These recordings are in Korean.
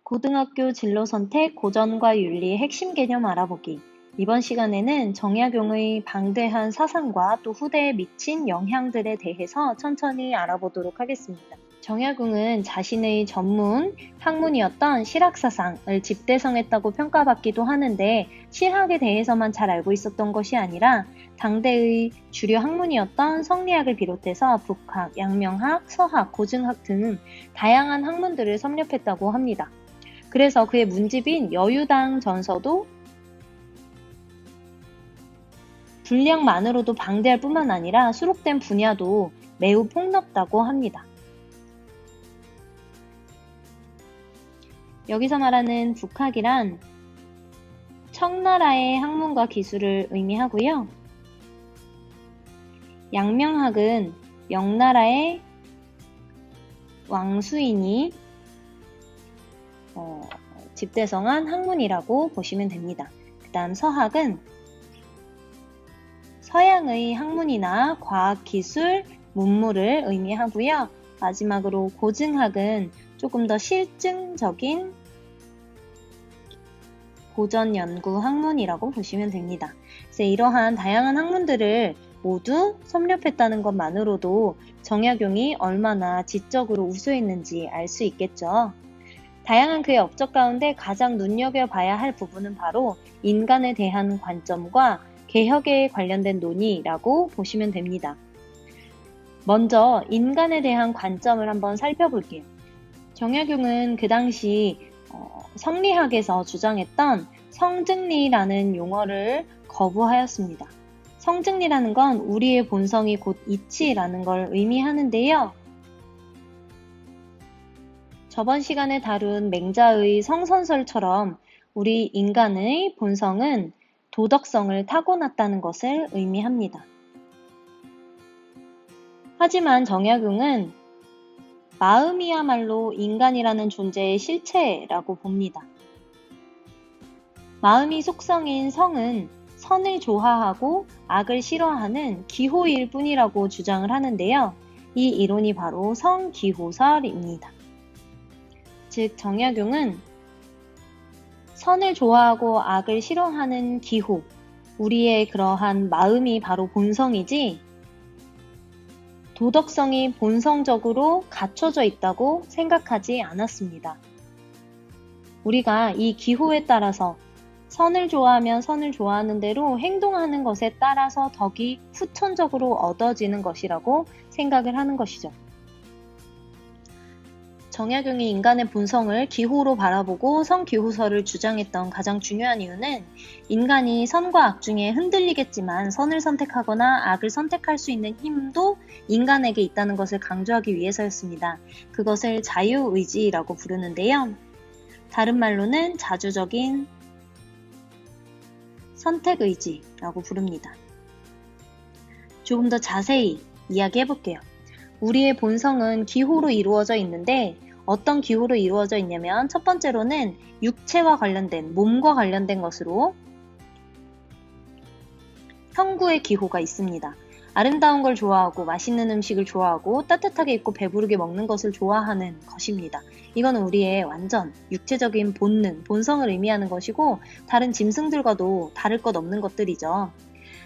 고등학교 진로 선택, 고전과 윤리의 핵심 개념 알아보기. 이번 시간에는 정약용의 방대한 사상과 또 후대에 미친 영향들에 대해서 천천히 알아보도록 하겠습니다. 정약용은 자신의 전문 학문이었던 실학사상을 집대성했다고 평가받기도 하는데, 실학에 대해서만 잘 알고 있었던 것이 아니라 당대의 주류 학문이었던 성리학을 비롯해서 북학, 양명학, 서학, 고증학 등 다양한 학문들을 섭렵했다고 합니다. 그래서 그의 문집인 여유당 전서도 분량만으로도 방대할 뿐만 아니라 수록된 분야도 매우 폭넓다고 합니다. 여기서 말하는 북학이란 청나라의 학문과 기술을 의미하고요. 양명학은 명나라의 왕수인이 집대성한 학문이라고 보시면 됩니다. 그 다음 서학은 서양의 학문이나 과학, 기술, 문물을 의미하고요. 마지막으로 고증학은 조금 더 실증적인 고전 연구 학문이라고 보시면 됩니다. 그래서 이러한 다양한 학문들을 모두 섭렵했다는 것만으로도 정약용이 얼마나 지적으로 우수했는지 알 수 있겠죠. 다양한 그의 업적 가운데 가장 눈여겨봐야 할 부분은 바로 인간에 대한 관점과 개혁에 관련된 논의라고 보시면 됩니다. 먼저 인간에 대한 관점을 한번 살펴볼게요. 정약용은 그 당시 성리학에서 주장했던 성증리라는 용어를 거부하였습니다. 성증리라는 건 우리의 본성이 곧 이치라는 걸 의미하는데요. 저번 시간에 다룬 맹자의 성선설처럼 우리 인간의 본성은 도덕성을 타고났다는 것을 의미합니다. 하지만 정약용은 마음이야말로 인간이라는 존재의 실체라고 봅니다. 마음이 속성인 성은 선을 조화하고 악을 싫어하는 기호일 뿐이라고 주장을 하는데요. 이 이론이 바로 성기호설입니다. 즉 정약용은 선을 좋아하고 악을 싫어하는 기호, 우리의 그러한 마음이 바로 본성이지 도덕성이 본성적으로 갖춰져 있다고 생각하지 않았습니다. 우리가 이 기호에 따라서 선을 좋아하면 선을 좋아하는 대로 행동하는 것에 따라서 덕이 후천적으로 얻어지는 것이라고 생각을 하는 것이죠. 정약용이 인간의 본성을 기호로 바라보고 성기호설을 주장했던 가장 중요한 이유는 인간이 선과 악 중에 흔들리겠지만 선을 선택하거나 악을 선택할 수 있는 힘도 인간에게 있다는 것을 강조하기 위해서였습니다. 그것을 자유의지라고 부르는데요. 다른 말로는 자주적인 선택의지라고 부릅니다. 조금 더 자세히 이야기해볼게요. 우리의 본성은 기호로 이루어져 있는데 어떤 기호로 이루어져 있냐면 첫 번째로는 육체와 관련된, 몸과 관련된 것으로 형구의 기호가 있습니다. 아름다운 걸 좋아하고 맛있는 음식을 좋아하고 따뜻하게 입고 배부르게 먹는 것을 좋아하는 것입니다. 이거는 우리의 완전 육체적인 본능, 본성을 의미하는 것이고 다른 짐승들과도 다를 것 없는 것들이죠.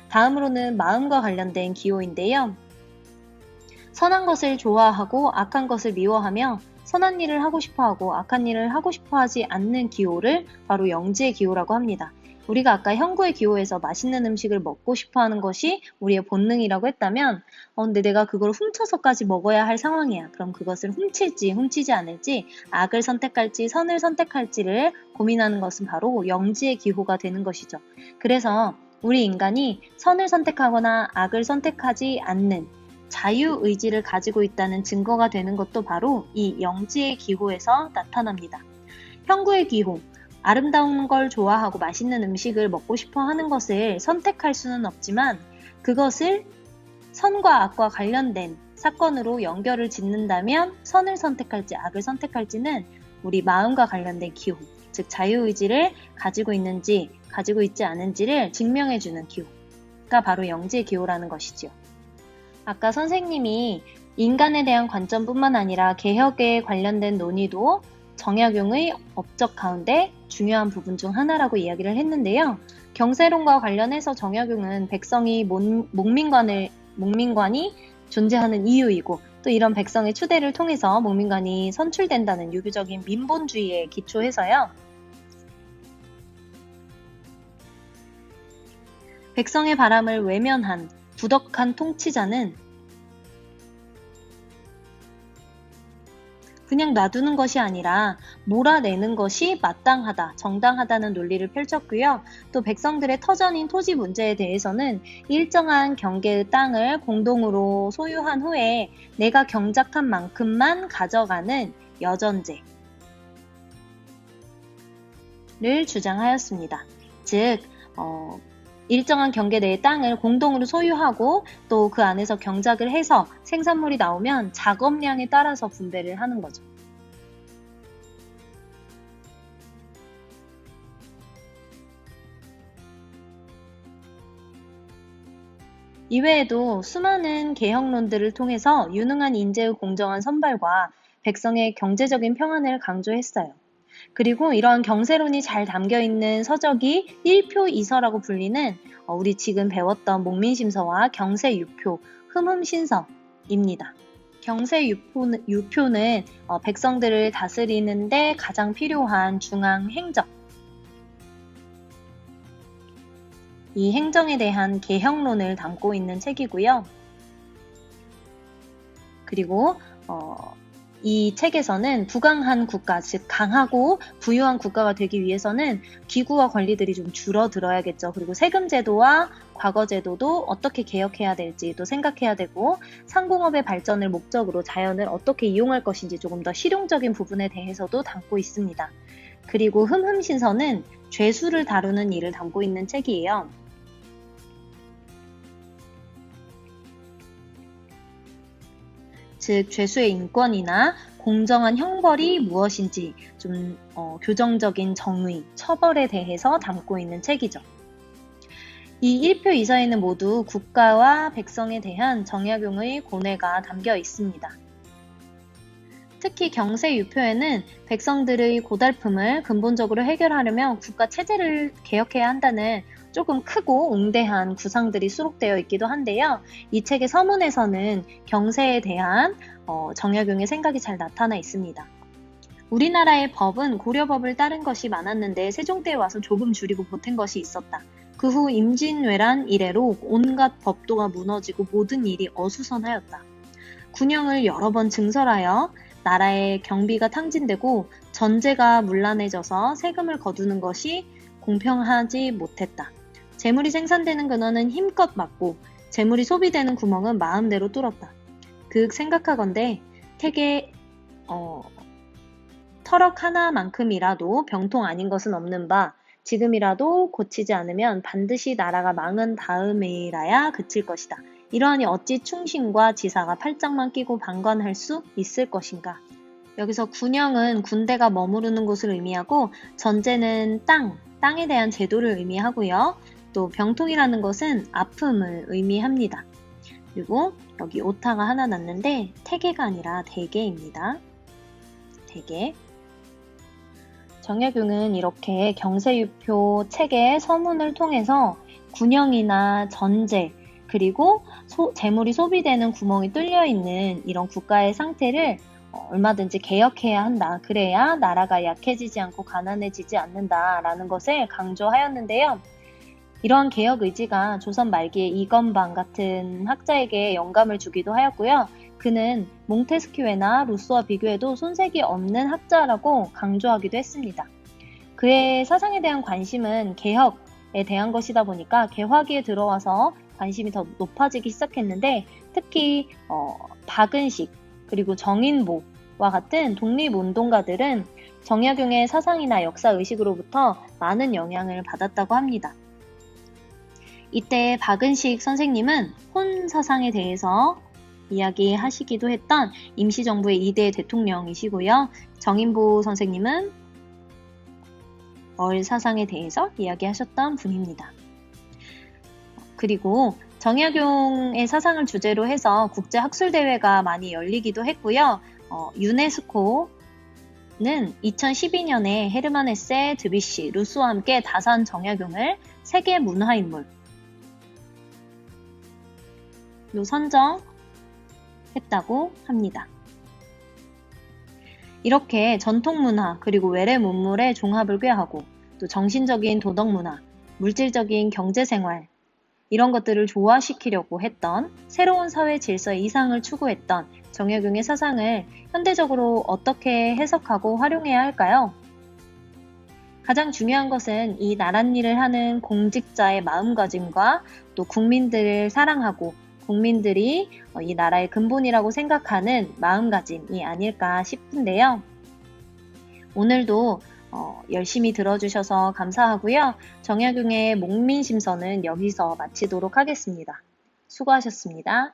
다음으로는 마음과 관련된 기호인데요. 선한 것을 좋아하고 악한 것을 미워하며 선한 일을 하고 싶어하고 악한 일을 하고 싶어하지 않는 기호를 바로 영지의 기호라고 합니다. 우리가 아까 형구의 기호에서 맛있는 음식을 먹고 싶어하는 것이 우리의 본능이라고 했다면 근데 내가 그걸 훔쳐서까지 먹어야 할 상황이야. 그럼 그것을 훔칠지 훔치지 않을지 악을 선택할지 선을 선택할지를 고민하는 것은 바로 영지의 기호가 되는 것이죠. 그래서 우리 인간이 선을 선택하거나 악을 선택하지 않는 자유의지를 가지고 있다는 증거가 되는 것도 바로 이 영지의 기호에서 나타납니다. 형구의 기호, 아름다운 걸 좋아하고 맛있는 음식을 먹고 싶어 하는 것을 선택할 수는 없지만 그것을 선과 악과 관련된 사건으로 연결을 짓는다면 선을 선택할지 악을 선택할지는 우리 마음과 관련된 기호, 즉 자유의지를 가지고 있는지 가지고 있지 않은지를 증명해주는 기호가 바로 영지의 기호라는 것이지요. 아까 선생님이 인간에 대한 관점뿐만 아니라 개혁에 관련된 논의도 정약용의 업적 가운데 중요한 부분 중 하나라고 이야기를 했는데요. 경세론과 관련해서 정약용은 백성이 목민관이 존재하는 이유이고 또 이런 백성의 추대를 통해서 목민관이 선출된다는 유교적인 민본주의에 기초해서요. 백성의 바람을 외면한 부덕한 통치자는 그냥 놔두는 것이 아니라 몰아내는 것이 마땅하다, 정당하다는 논리를 펼쳤고요. 또 백성들의 터전인 토지 문제에 대해서는 일정한 경계의 땅을 공동으로 소유한 후에 내가 경작한 만큼만 가져가는 여전제를 주장하였습니다. 즉, 일정한 경계 내의 땅을 공동으로 소유하고 또 그 안에서 경작을 해서 생산물이 나오면 작업량에 따라서 분배를 하는 거죠. 이외에도 수많은 개혁론들을 통해서 유능한 인재의 공정한 선발과 백성의 경제적인 평안을 강조했어요. 그리고 이러한 경세론이 잘 담겨있는 서적이 일표이서라고 불리는 우리 지금 배웠던 목민심서와 경세유표, 흠흠신서입니다. 경세유표는 백성들을 다스리는 데 가장 필요한 중앙행정, 이 행정에 대한 개혁론을 담고 있는 책이고요. 그리고 이 책에서는 부강한 국가, 즉 강하고 부유한 국가가 되기 위해서는 기구와 권리들이 좀 줄어들어야겠죠. 그리고 세금 제도와 과거 제도도 어떻게 개혁해야 될지도 생각해야 되고 상공업의 발전을 목적으로 자연을 어떻게 이용할 것인지 조금 더 실용적인 부분에 대해서도 담고 있습니다. 그리고 흠흠신서는 죄수를 다루는 일을 담고 있는 책이에요. 즉 죄수의 인권이나 공정한 형벌이 무엇인지 좀 교정적인 정의, 처벌에 대해서 담고 있는 책이죠. 이 1표이서에는 모두 국가와 백성에 대한 정약용의 고뇌가 담겨 있습니다. 특히 경세유표에는 백성들의 고달픔을 근본적으로 해결하려면 국가 체제를 개혁해야 한다는 조금 크고 웅대한 구상들이 수록되어 있기도 한데요. 이 책의 서문에서는 경세에 대한 정약용의 생각이 잘 나타나 있습니다. 우리나라의 법은 고려법을 따른 것이 많았는데 세종 때에 와서 조금 줄이고 보탠 것이 있었다. 그 후 임진왜란 이래로 온갖 법도가 무너지고 모든 일이 어수선하였다. 군영을 여러 번 증설하여 나라의 경비가 탕진되고 전제가 문란해져서 세금을 거두는 것이 공평하지 못했다. 재물이 생산되는 근원은 힘껏 막고 재물이 소비되는 구멍은 마음대로 뚫었다. 생각하건대 택에 터럭 하나만큼이라도 병통 아닌 것은 없는 바 지금이라도 고치지 않으면 반드시 나라가 망한 다음에라야 그칠 것이다. 이러하니 어찌 충신과 지사가 팔짱만 끼고 방관할 수 있을 것인가. 여기서 군영은 군대가 머무르는 곳을 의미하고 전제는 땅에 대한 제도를 의미하고요. 또 병통이라는 것은 아픔을 의미합니다. 그리고 여기 오타가 하나 났는데 태계가 아니라 대계입니다. 대계. 정약용은 이렇게 경세유표 책의 서문을 통해서 군영이나 전제 그리고 재물이 소비되는 구멍이 뚫려있는 이런 국가의 상태를 얼마든지 개혁해야 한다. 그래야 나라가 약해지지 않고 가난해지지 않는다라는 것을 강조하였는데요. 이러한 개혁 의지가 조선 말기에 이건방 같은 학자에게 영감을 주기도 하였고요. 그는 몽테스큐에나 루소와 비교해도 손색이 없는 학자라고 강조하기도 했습니다. 그의 사상에 대한 관심은 개혁에 대한 것이다 보니까 개화기에 들어와서 관심이 더 높아지기 시작했는데 특히 박은식 그리고 정인보와 같은 독립운동가들은 정약용의 사상이나 역사의식으로부터 많은 영향을 받았다고 합니다. 이때 박은식 선생님은 혼사상에 대해서 이야기하시기도 했던 임시정부의 2대 대통령이시고요. 정인보 선생님은 얼사상에 대해서 이야기하셨던 분입니다. 그리고 정약용의 사상을 주제로 해서 국제학술대회가 많이 열리기도 했고요. 유네스코의 2012년에 헤르만 헤세, 드뷔시, 루소와 함께 다산 정약용을 세계 문화인물로 선정했다고 합니다. 이렇게 전통문화 그리고 외래 문물의 종합을 꾀하고 또 정신적인 도덕문화, 물질적인 경제생활 이런 것들을 조화시키려고 했던 새로운 사회 질서의 이상을 추구했던 정약용의 사상을 현대적으로 어떻게 해석하고 활용해야 할까요? 가장 중요한 것은 이 나랏일을 하는 공직자의 마음가짐과 또 국민들을 사랑하고 국민들이 이 나라의 근본이라고 생각하는 마음가짐이 아닐까 싶은데요. 오늘도 열심히 들어주셔서 감사하고요. 정약용의 목민심서는 여기서 마치도록 하겠습니다. 수고하셨습니다.